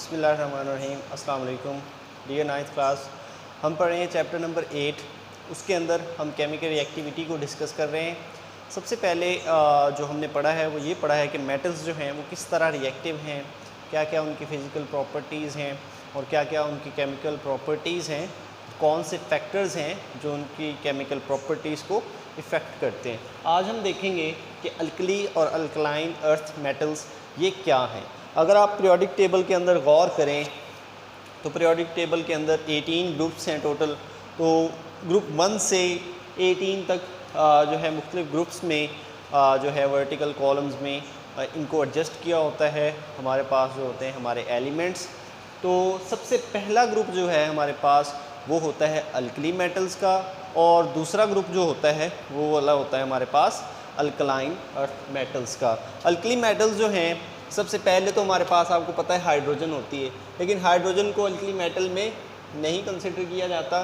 बिस्मिल्लाहिर्रहमानिर्रहीम। अस्सलाम वालेकुम डियर 9th क्लास। हम पढ़ रहे हैं चैप्टर नंबर 8। उसके अंदर हम केमिकल रिएक्टिविटी को डिस्कस कर रहे हैं। सबसे पहले जो हमने पढ़ा है वो ये पढ़ा है कि मेटल्स जो हैं वो किस तरह रिएक्टिव हैं, क्या क्या उनकी फ़िज़िकल प्रॉपर्टीज़ हैं और क्या क्या उनकी केमिकल प्रॉपर्टीज़ हैं, कौन से फैक्टर्स हैं जो उनकी केमिकल प्रॉपर्टीज़ को इफ़ेक्ट करते हैं। आज हम देखेंगे कि अल्कली और अल्कलाइन अर्थ मेटल्स ये क्या हैं। अगर आप पीरियोडिक टेबल के अंदर गौर करें तो पीरियोडिक टेबल के अंदर 18 ग्रुप्स हैं टोटल। तो ग्रुप 1 से 18 तक जो है मुख्तलिफ़ ग्रुप्स में जो है वर्टिकल कॉलम्स में इनको एडजस्ट किया होता है। हमारे पास जो होते हैं हमारे एलिमेंट्स। तो सबसे पहला ग्रुप जो है हमारे पास वो होता है अल्कली मेटल्स का, और दूसरा ग्रुप जो होता है वो वाला होता है हमारे पास अल्कलाइन अर्थ मेटल्स का। अल्कली मेटल्स जो हैं सबसे पहले तो हमारे पास आपको पता है हाइड्रोजन होती है, लेकिन हाइड्रोजन को अल्कली मेटल में नहीं कंसिडर किया जाता,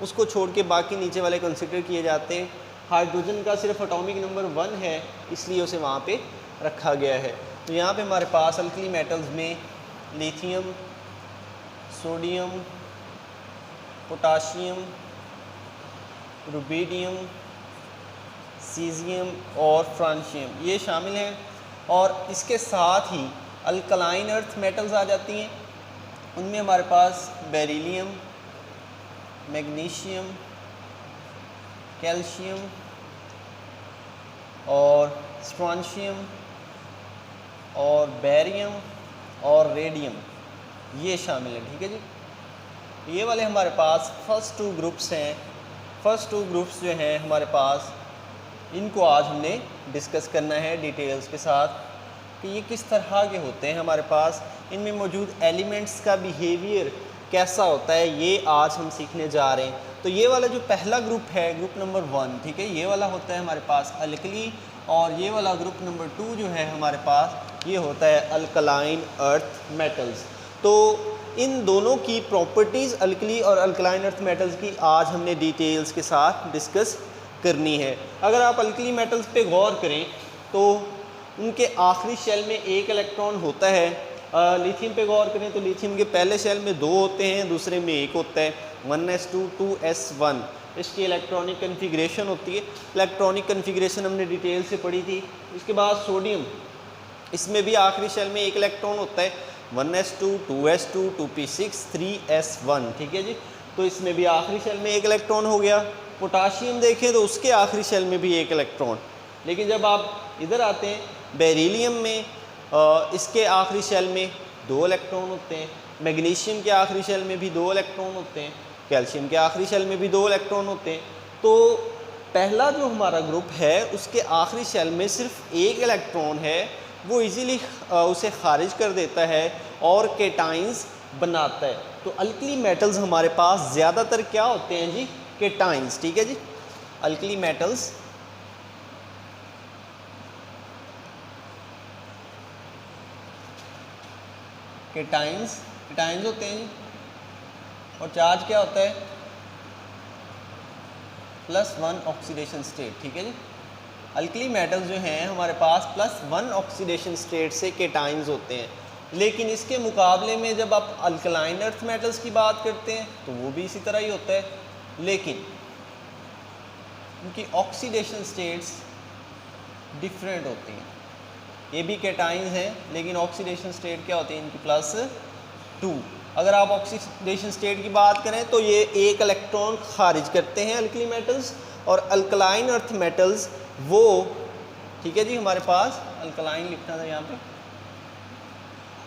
उसको छोड़ के बाकी नीचे वाले कंसिडर किए जाते हैं। हाइड्रोजन का सिर्फ एटॉमिक नंबर 1 है, इसलिए उसे वहाँ पे रखा गया है। तो यहाँ पे हमारे पास अल्कली मेटल्स में lithium, sodium, potassium, rubidium, caesium और फ्रांशियम ये शामिल हैं। और इसके साथ ही अल्कलाइन अर्थ मेटल्स आ जाती हैं। उनमें हमारे पास बेरिलियम, मैग्नीशियम, कैल्शियम और स्ट्रॉन्शियम और बेरियम और रेडियम ये शामिल हैं। ठीक है जी, ये वाले हमारे पास फर्स्ट 2 ग्रुप्स हैं। फर्स्ट 2 ग्रुप्स जो हैं हमारे पास, इनको आज हमने डिस्कस करना है डिटेल्स के साथ कि ये किस तरह के होते हैं हमारे पास, इनमें मौजूद एलिमेंट्स का बिहेवियर कैसा होता है, ये आज हम सीखने जा रहे हैं। तो ये वाला जो पहला ग्रुप है, ग्रुप नंबर 1, ठीक है, ये वाला होता है हमारे पास अल्कली, और ये वाला ग्रुप नंबर 2 जो है हमारे पास ये होता है अल्कलाइन अर्थ मेटल्स। तो इन दोनों की प्रॉपर्टीज़ अल्कली और अल्कलाइन अर्थ मेटल्स की आज हमने डिटेल्स के साथ डिस्कस करनी है। अगर आप अल्कली मेटल्स पे गौर करें तो उनके आखिरी शेल में एक इलेक्ट्रॉन होता है। लिथियम पे गौर करें तो लिथियम के पहले शेल में 2 होते हैं, दूसरे में 1 होता है, 1s2 2s1 इसकी इलेक्ट्रॉनिक कन्फिग्रेशन होती है। इलेक्ट्रॉनिक कन्फिग्रेशन हमने डिटेल से पढ़ी थी। इसके बाद सोडियम, इसमें भी आखिरी शेल में 1 इलेक्ट्रॉन होता है, 1s2 2s2 2p6 3s1। ठीक है जी, तो इसमें भी आखिरी शेल में 1 इलेक्ट्रॉन हो गया। पोटाशियम देखें तो उसके आखिरी शेल में भी 1 इलेक्ट्रॉन। लेकिन जब आप इधर आते हैं बेरिलियम में, इसके आखिरी शेल में 2 इलेक्ट्रॉन होते हैं। मैग्नीशियम के आखिरी शेल में भी 2 इलेक्ट्रॉन होते हैं। कैल्शियम के आखिरी शेल में भी 2 इलेक्ट्रॉन होते हैं। तो पहला जो हमारा ग्रुप है उसके आखिरी शेल में सिर्फ 1 इलेक्ट्रॉन है, वो इजीली उसे खारिज कर देता है और केटाइंस बनाता है। तो अल्कली मेटल्स हमारे पास ज़्यादातर क्या होते हैं जी, केटाइंस। ठीक है जी, अल्कली मेटल्स केटाइंस होते हैं जी। और चार्ज क्या होता है, +1 ऑक्सीडेशन स्टेट। ठीक है जी, अल्कली मेटल्स जो हैं हमारे पास +1 ऑक्सीडेशन स्टेट से केटाइंस होते हैं। लेकिन इसके मुकाबले में जब आप अल्कलाइन अर्थ मेटल्स की बात करते हैं तो वो भी इसी तरह ही होता है, लेकिन उनकी ऑक्सीडेशन स्टेट्स डिफरेंट होती हैं। ये भी केटाइंस हैं लेकिन ऑक्सीडेशन स्टेट क्या होती है इनकी +2। अगर आप ऑक्सीडेशन स्टेट की बात करें तो ये 1 इलेक्ट्रॉन खारिज करते हैं अल्कली मेटल्स, और अल्कलाइन अर्थ मेटल्स वो, ठीक है जी, हमारे पास अल्कलाइन लिखना था यहाँ पे,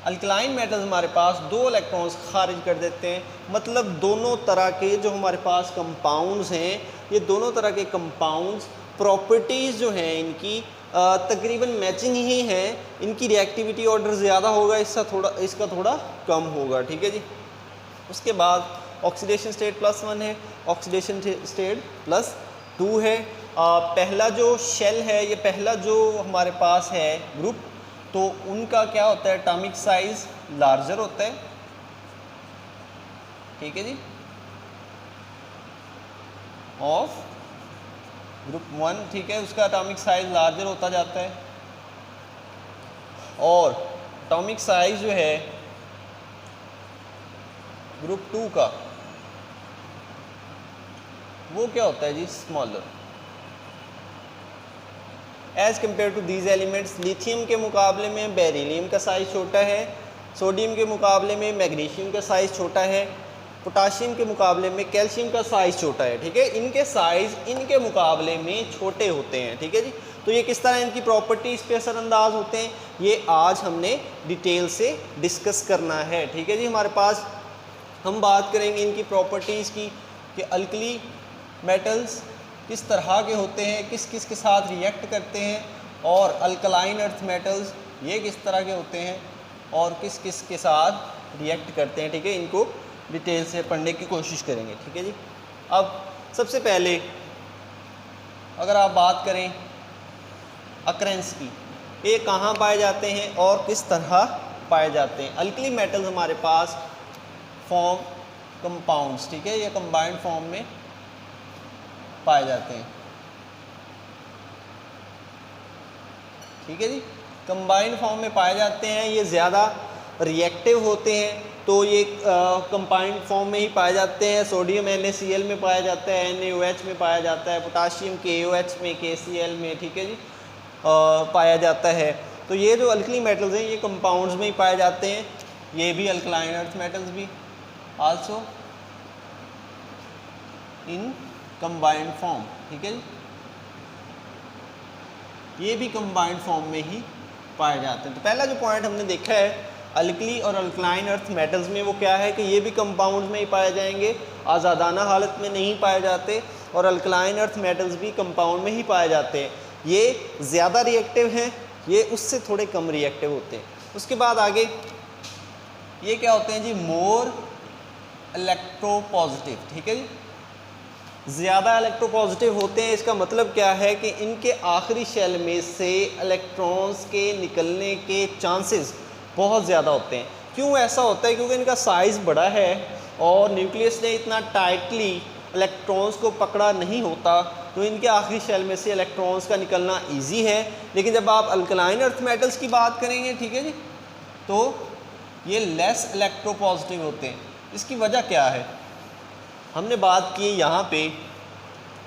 अल्कलाइन मेटल्स हमारे पास 2 इलेक्ट्रॉन्स खारिज कर देते हैं। मतलब दोनों तरह के जो हमारे पास कंपाउंड्स हैं, ये दोनों तरह के कंपाउंड्स प्रॉपर्टीज़ जो हैं इनकी तकरीबन मैचिंग ही हैं। इनकी रिएक्टिविटी ऑर्डर ज़्यादा होगा, इसका थोड़ा कम होगा। ठीक है जी, उसके बाद ऑक्सीडेशन स्टेट +1 है, ऑक्सीडेशन स्टेट +2 है। पहला जो शेल है, ये पहला जो हमारे पास है ग्रुप, तो उनका क्या होता है, एटॉमिक साइज लार्जर होता है। ठीक है जी, ऑफ ग्रुप 1, ठीक है, उसका एटॉमिक साइज लार्जर होता जाता है। और एटॉमिक साइज जो है ग्रुप 2 का वो क्या होता है जी, smaller as compare to these elements. Lithium के मुकाबले में बेरिलियम का साइज़ छोटा है, सोडियम के मुकाबले में मैग्नीशियम का साइज़ छोटा है, पोटाशियम के मुकाबले में कैल्शियम का साइज़ छोटा है। ठीक है, इनके साइज़ इनके मुकाबले में छोटे होते हैं। ठीक है जी, तो ये किस तरह इनकी प्रॉपर्टीज़ पे असरअंदाज होते हैं, ये आज हमने डिटेल से डिस्कस करना है। ठीक है जी, हमारे पास हम बात करेंगे इनकी प्रॉपर्टीज़ की कि अल्कली मेटल्स किस तरह के होते हैं, किस किस के साथ रिएक्ट करते हैं, और अल्कलाइन अर्थ मेटल्स ये किस तरह के होते हैं और किस किस के साथ रिएक्ट करते हैं। ठीक है, इनको डिटेल से पढ़ने की कोशिश करेंगे। ठीक है जी, अब सबसे पहले अगर आप बात करें अकरेंस की, ये कहाँ पाए जाते हैं और किस तरह पाए जाते हैं। अल्कली मेटल्स हमारे पास फॉर्म कंपाउंड्स, ठीक है, ये कंबाइंड फॉर्म में पाए जाते हैं। ठीक है जी, कंबाइंड फॉर्म में पाए जाते हैं, ये ज़्यादा रिएक्टिव होते हैं, तो ये कंबाइंड फॉर्म में ही पाए जाते हैं। सोडियम NaCl में पाया जाता है, NaOH में पाया जाता है, पोटाशियम KOH में, KCl में, ठीक है जी, पाया जाता है। तो ये जो अल्कली मेटल्स हैं ये कंपाउंड्स में ही पाए जाते हैं। ये भी अल्कलाइन अर्थ मेटल्स भी आल्सो इन कंबाइंड फॉर्म। ठीक है जी, ये भी कंबाइंड फॉर्म में ही पाए जाते हैं। तो पहला जो पॉइंट हमने देखा है अल्कली और अल्कलाइन अर्थ मेटल्स में, वो क्या है कि ये भी कंपाउंड में ही पाए जाएंगे, आज़ादाना हालत में नहीं पाए जाते, और अल्कलाइन अर्थ मेटल्स भी कंपाउंड में ही पाए जाते हैं। ये ज़्यादा रिएक्टिव हैं, ये उससे थोड़े कम रिएक्टिव होते हैं। उसके बाद आगे ये क्या होते हैं जी, मोर इलेक्ट्रोपॉजिटिव। ठीक है जी, ज़्यादा इलेक्ट्रोपॉजिटिव होते हैं। इसका मतलब क्या है कि इनके आखिरी शेल में से इलेक्ट्रॉन्स के निकलने के चांसेस बहुत ज़्यादा होते हैं। क्यों ऐसा होता है? क्योंकि इनका साइज़ बड़ा है और न्यूक्लियस ने इतना टाइटली इलेक्ट्रॉन्स को पकड़ा नहीं होता, तो इनके आखिरी शेल में से इलेक्ट्रॉन्स का निकलना इजी है। लेकिन जब आप अल्कलाइन अर्थ मेटल्स की बात करेंगे, ठीक है जी, तो ये लेस इलेक्ट्रोपॉजिटिव होते हैं। इसकी वजह क्या है? हमने बात की यहाँ पे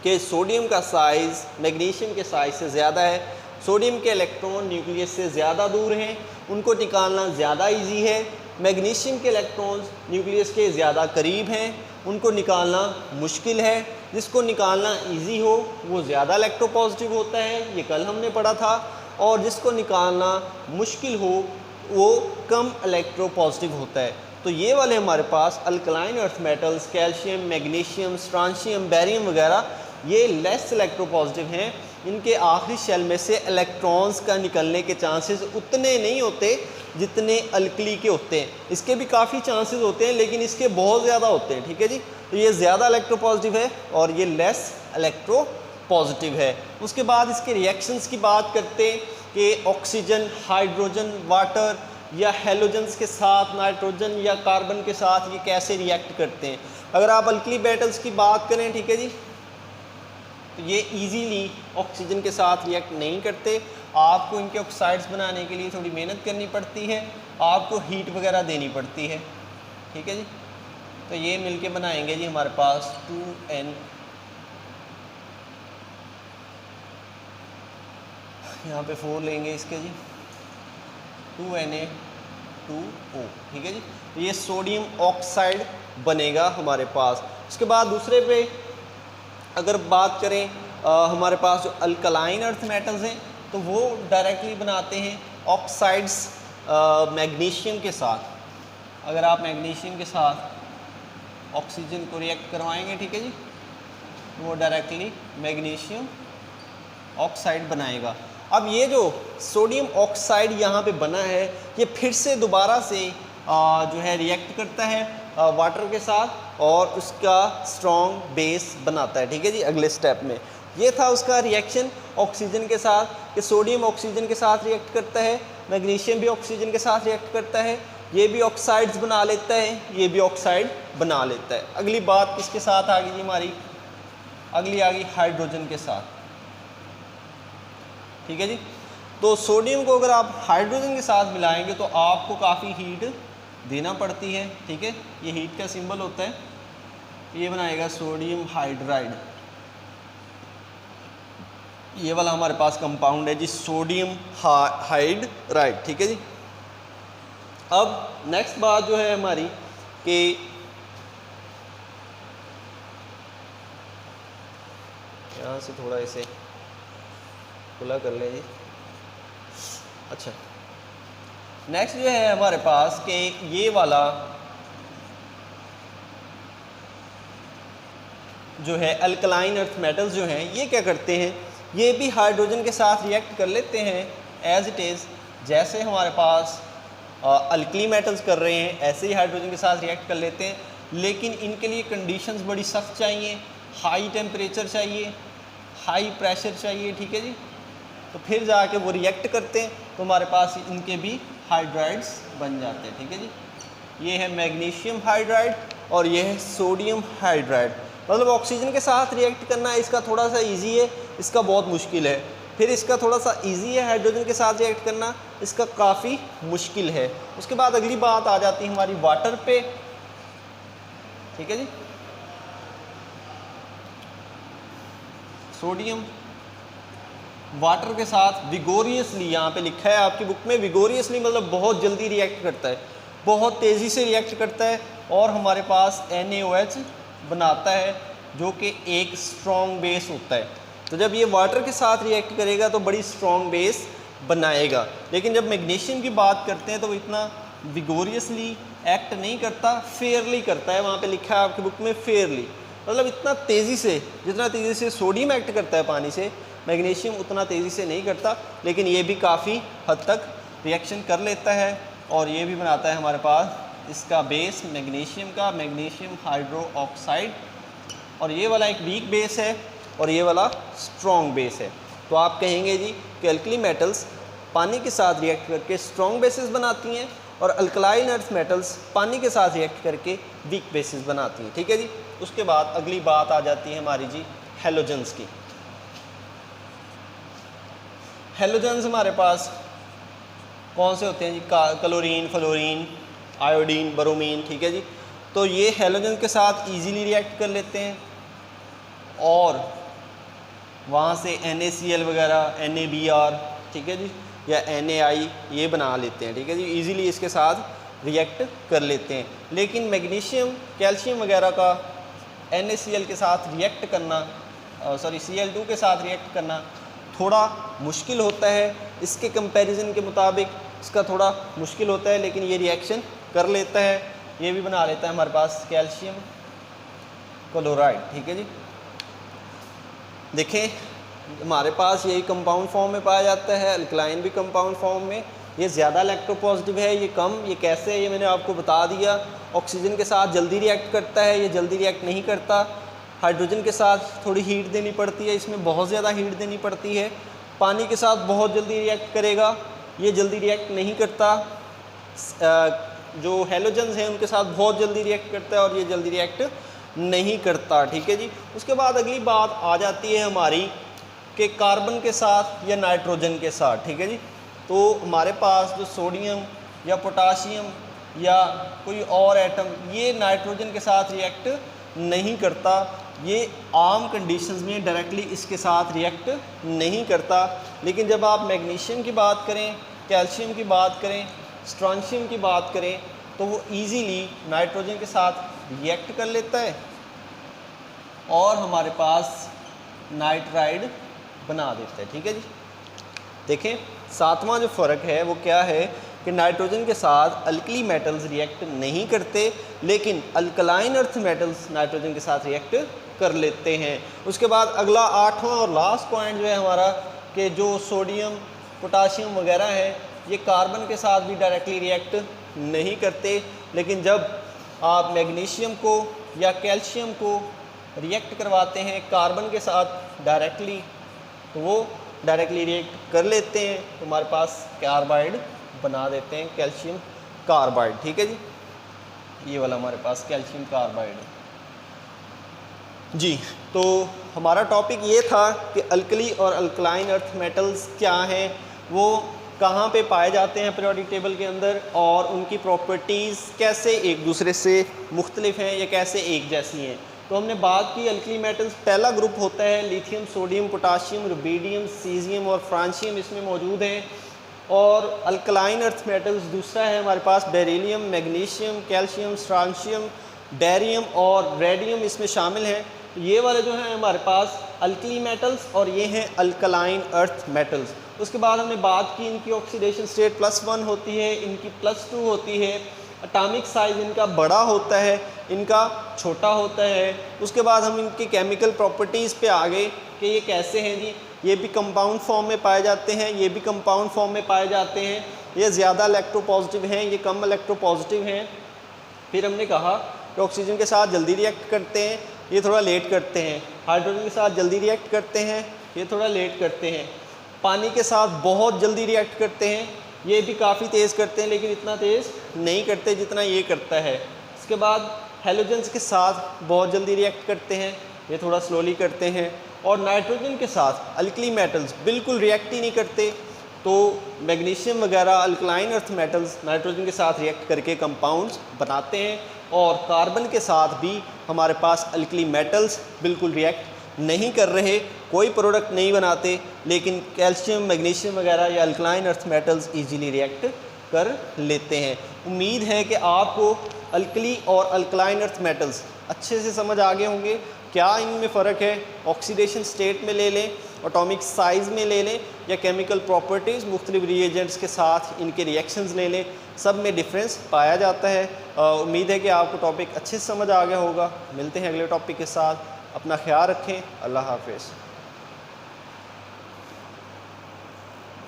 कि सोडियम का साइज़ मैग्नीशियम के साइज़ से ज़्यादा है। सोडियम के इलेक्ट्रॉन न्यूक्लियस से ज़्यादा दूर हैं, उनको निकालना ज़्यादा इजी है। मैग्नीशियम के इलेक्ट्रॉन्स न्यूक्लियस के ज़्यादा करीब हैं, उनको निकालना मुश्किल है। जिसको निकालना इजी हो वो ज़्यादा इलेक्ट्रोपॉजिटिव होता है, ये कल हमने पढ़ा था, और जिसको निकालना मुश्किल हो वो कम इलेक्ट्रोपॉजिटिव होता है। तो ये वाले हमारे पास alkaline earth metals, calcium, magnesium, strontium, barium वगैरह, ये लेस इलेक्ट्रोपॉजिटिव हैं। इनके आखिरी शेल में से इलेक्ट्रॉन्स का निकलने के चांसेस उतने नहीं होते जितने अल्कली के होते हैं। इसके भी काफ़ी चांसेस होते हैं लेकिन इसके बहुत ज़्यादा होते हैं। ठीक है जी, तो ये ज़्यादा इलेक्ट्रोपॉजिटिव है और ये लेस इलेक्ट्रोपॉजिटिव है। उसके बाद इसके रिएक्शंस की बात करते हैं कि ऑक्सीजन, हाइड्रोजन, वाटर या हेलोजन्स के साथ, नाइट्रोजन या कार्बन के साथ ये कैसे रिएक्ट करते हैं। अगर आप अल्कली मेटल्स की बात करें, ठीक है जी, तो ये इजीली ऑक्सीजन के साथ रिएक्ट नहीं करते। आपको इनके ऑक्साइड्स बनाने के लिए थोड़ी मेहनत करनी पड़ती है, आपको हीट वगैरह देनी पड़ती है। ठीक है जी, तो ये मिलके बनाएंगे जी हमारे पास 2N, यहाँ पे 4 लेंगे इसके जी, 2Na2O। ठीक है जी, तो ये सोडियम ऑक्साइड बनेगा हमारे पास। उसके बाद दूसरे पे अगर बात करें हमारे पास जो अल्कलाइन अर्थ मेटल्स हैं तो वो डायरेक्टली बनाते हैं ऑक्साइड्स मैग्नीशियम के साथ। अगर आप मैग्नीशियम के साथ ऑक्सीजन को रिएक्ट करवाएंगे, ठीक है जी, तो वो डायरेक्टली मैग्नीशियम ऑक्साइड बनाएगा। अब ये जो सोडियम ऑक्साइड यहाँ पे बना है ये फिर से दोबारा से जो है रिएक्ट करता है वाटर के साथ और उसका स्ट्रॉन्ग बेस बनाता है। ठीक है जी, अगले स्टेप में ये था उसका रिएक्शन ऑक्सीजन के साथ, कि सोडियम ऑक्सीजन के साथ रिएक्ट करता है, मैग्नीशियम भी ऑक्सीजन के साथ रिएक्ट करता है, ये भी ऑक्साइड्स बना लेता है, ये भी ऑक्साइड बना लेता है। अगली बात किसके साथ आ गई जी हमारी? अगली आ गई हाइड्रोजन के साथ। ठीक है जी, तो सोडियम को अगर आप हाइड्रोजन के साथ मिलाएंगे तो आपको काफ़ी हीट देना पड़ती है, ठीक है। ये हीट का सिंबल होता है, ये बनाएगा सोडियम हाइड्राइड। ये वाला हमारे पास कंपाउंड है जी सोडियम हाइड्राइड, ठीक है जी। अब नेक्स्ट बात जो है हमारी कि यहाँ से थोड़ा इसे खुला कर लें जी। अच्छा, नेक्स्ट जो है हमारे पास कि ये वाला जो है अल्कलाइन अर्थ मेटल्स जो हैं ये क्या करते हैं, ये भी हाइड्रोजन के साथ रिएक्ट कर लेते हैं एज इट इज़। जैसे हमारे पास अल्कली मेटल्स कर रहे हैं ऐसे ही हाइड्रोजन के साथ रिएक्ट कर लेते हैं, लेकिन इनके लिए कंडीशंस बड़ी सख्त चाहिए, हाई टेम्परेचर चाहिए, हाई प्रेशर चाहिए, ठीक है जी। तो फिर जाके वो रिएक्ट करते हैं तो हमारे पास इनके भी हाइड्राइड्स बन जाते हैं, ठीक है जी। ये है मैग्नीशियम हाइड्राइड और ये है सोडियम हाइड्राइड। मतलब ऑक्सीजन के साथ रिएक्ट करना इसका थोड़ा सा इजी है, इसका बहुत मुश्किल है। फिर इसका थोड़ा सा इजी है हाइड्रोजन के साथ रिएक्ट करना, इसका काफ़ी मुश्किल है। उसके बाद अगली बात आ जाती है हमारी वाटर पे, ठीक है जी। सोडियम वाटर के साथ विगोरियसली, यहाँ पे लिखा है आपकी बुक में विगोरियसली मतलब बहुत जल्दी रिएक्ट करता है, बहुत तेज़ी से रिएक्ट करता है और हमारे पास NaOH बनाता है जो कि एक स्ट्रॉन्ग बेस होता है। तो जब ये वाटर के साथ रिएक्ट करेगा तो बड़ी स्ट्रॉन्ग बेस बनाएगा। लेकिन जब मैग्नीशियम की बात करते हैं तो वो इतना विगोरियसली एक्ट नहीं करता, फेयरली करता है। वहाँ पे लिखा है आपकी बुक में फेयरली, मतलब इतना तेज़ी से, जितना तेज़ी से सोडियम एक्ट करता है पानी से, मैग्नीशियम उतना तेज़ी से नहीं करता। लेकिन ये भी काफ़ी हद तक रिएक्शन कर लेता है और ये भी बनाता है हमारे पास इसका बेस मैग्नीशियम का, मैग्नीशियम हाइड्रो ऑक्साइड। और ये वाला एक वीक बेस है और ये वाला स्ट्रॉन्ग बेस है। तो आप कहेंगे जी कि अल्कली मेटल्स पानी के साथ रिएक्ट करके स्ट्रॉन्ग बेसिस बनाती हैं और अल्कलाइन अर्थ मेटल्स पानी के साथ रिएक्ट करके वीक बेसिस बनाती हैं, ठीक है जी। उसके बाद अगली बात आ जाती है हमारी जी हेलोजन्स की। हेलोजन्स हमारे पास कौन से होते हैं जी, क्लोरीन, फ्लोरीन, आयोडीन, ब्रोमीन, ठीक है जी। तो ये हेलोजन के साथ इजीली रिएक्ट कर लेते हैं और वहाँ से NaCl वगैरह, NaBr, ठीक है जी, या Na ये बना लेते हैं, ठीक है जी। इजीली इसके साथ रिएक्ट कर लेते हैं। लेकिन मैग्नीशियम, कैल्शियम वगैरह का NaCl के साथ रिएक्ट करना, Cl2 के साथ रिएक्ट करना थोड़ा मुश्किल होता है। इसके कंपैरिजन के मुताबिक इसका थोड़ा मुश्किल होता है, लेकिन ये रिएक्शन कर लेता है। ये भी बना लेता है हमारे पास कैल्शियम क्लोराइड, ठीक है जी। देखें हमारे पास यही कंपाउंड फॉर्म में पाया जाता है, अल्कलाइन भी कंपाउंड फॉर्म में। ये ज़्यादा इलेक्ट्रोपॉजिटिव है, ये कम। ये कैसे है ये मैंने आपको बता दिया। ऑक्सीजन के साथ जल्दी रिएक्ट करता है, ये जल्दी रिएक्ट नहीं करता। हाइड्रोजन के साथ थोड़ी हीट देनी पड़ती है, इसमें बहुत ज़्यादा हीट देनी पड़ती है। पानी के साथ बहुत जल्दी रिएक्ट करेगा, ये जल्दी रिएक्ट नहीं करता। जो हेलोजन्स हैं उनके साथ बहुत जल्दी रिएक्ट करता है और ये जल्दी रिएक्ट नहीं करता, ठीक है जी। उसके बाद अगली बात आ जाती है हमारी कि कार्बन के साथ या नाइट्रोजन के साथ, ठीक है जी। तो हमारे पास जो सोडियम या पोटाशियम या कोई और एटम ये नाइट्रोजन के साथ रिएक्ट नहीं करता, ये आम कंडीशंस में डायरेक्टली इसके साथ रिएक्ट नहीं करता। लेकिन जब आप मैग्नीशियम की बात करें, कैल्शियम की बात करें, स्ट्रॉन्शियम की बात करें तो वो इजीली नाइट्रोजन के साथ रिएक्ट कर लेता है और हमारे पास नाइट्राइड बना देता है, ठीक है जी। देखें सातवां जो फ़र्क है वो क्या है कि नाइट्रोजन के साथ अल्कली मेटल्स रिएक्ट नहीं करते, लेकिन अल्कलाइन अर्थ मेटल्स नाइट्रोजन के साथ रिएक्ट कर लेते हैं। उसके बाद अगला आठवां और लास्ट पॉइंट जो है हमारा कि जो सोडियम, पोटाशियम वगैरह है ये कार्बन के साथ भी डायरेक्टली रिएक्ट नहीं करते, लेकिन जब आप मैग्नीशियम को या कैल्शियम को रिएक्ट करवाते हैं कार्बन के साथ डायरेक्टली तो वो डायरेक्टली रिएक्ट कर लेते हैं, तो हमारे पास कार्बाइड बना देते हैं, कैल्शियम कार्बाइड, ठीक है जी। ये वाला हमारे पास कैल्शियम कार्बाइड है जी। तो हमारा टॉपिक ये था कि अल्कली और अल्कलाइन अर्थ मेटल्स क्या हैं, वो कहाँ पे पाए जाते हैं पीरियोडिक टेबल के अंदर, और उनकी प्रॉपर्टीज़ कैसे एक दूसरे से मुख्तलिफ हैं या कैसे एक जैसी हैं। तो हमने बात की अल्कली मेटल्स, पहला ग्रुप होता है lithium, sodium, potassium, rubidium, caesium और फ्रांशियम इसमें मौजूद हैं। और अल्कलाइन अर्थ मेटल्स दूसरा है हमारे पास beryllium, magnesium, calcium, strontium, barium और रेडियम इसमें शामिल हैं। ये वाले जो हैं हमारे पास अल्कली मेटल्स और ये हैं अल्कलाइन अर्थ मेटल्स। उसके बाद हमने बात की इनकी ऑक्सीडेशन स्टेट +1 होती है, इनकी +2 होती है, एटॉमिक साइज़ इनका बड़ा होता है, इनका छोटा होता है। उसके बाद हम इनकी केमिकल प्रॉपर्टीज़ पे आ गए कि ये कैसे हैं जी। ये भी कंपाउंड फॉर्म में पाए जाते हैं, ये भी कंपाउंड फॉर्म में पाए जाते हैं। ये ज़्यादा इलेक्ट्रोपॉजिटिव हैं, ये कम इलेक्ट्रोपॉजिटिव हैं। फिर हमने कहा कि ऑक्सीजन के साथ जल्दी रिएक्ट करते हैं, ये थोड़ा लेट करते हैं। हाइड्रोजन के साथ जल्दी रिएक्ट करते हैं, ये थोड़ा लेट करते हैं। पानी के साथ बहुत जल्दी रिएक्ट करते हैं, ये भी काफ़ी तेज़ करते हैं लेकिन इतना तेज़ नहीं करते जितना ये करता है। इसके बाद हेलोजेंस के साथ बहुत जल्दी रिएक्ट करते हैं, ये थोड़ा स्लोली करते हैं। और नाइट्रोजन के साथ अल्कली मेटल्स बिल्कुल रिएक्ट ही नहीं करते। तो मैग्नीशियम वगैरह अल्कलाइन अर्थ मेटल्स नाइट्रोजन के साथ रिएक्ट करके कंपाउंड्स बनाते हैं। और कार्बन के साथ भी हमारे पास अल्कली मेटल्स बिल्कुल रिएक्ट नहीं कर रहे, कोई प्रोडक्ट नहीं बनाते, लेकिन कैल्शियम, मैग्नीशियम वगैरह या alkaline earth metals easily react कर लेते हैं। उम्मीद है कि आपको अल्कली और अल्कलाइन अर्थ मेटल्स अच्छे से समझ आ गए होंगे। क्या इनमें फ़र्क है, ऑक्सीडेशन स्टेट में ले लें, एटॉमिक साइज़ में ले लें, या केमिकल प्रॉपर्टीज़ मुख्तलिफ रिएजेंट्स के साथ इनके रिएक्शंस ले लें, सब में डिफरेंस पाया जाता है। उम्मीद है कि आपको टॉपिक अच्छे से समझ आ गया होगा। मिलते हैं अगले टॉपिक के साथ, अपना ख्याल रखें, अल्लाह हाफ़िज़।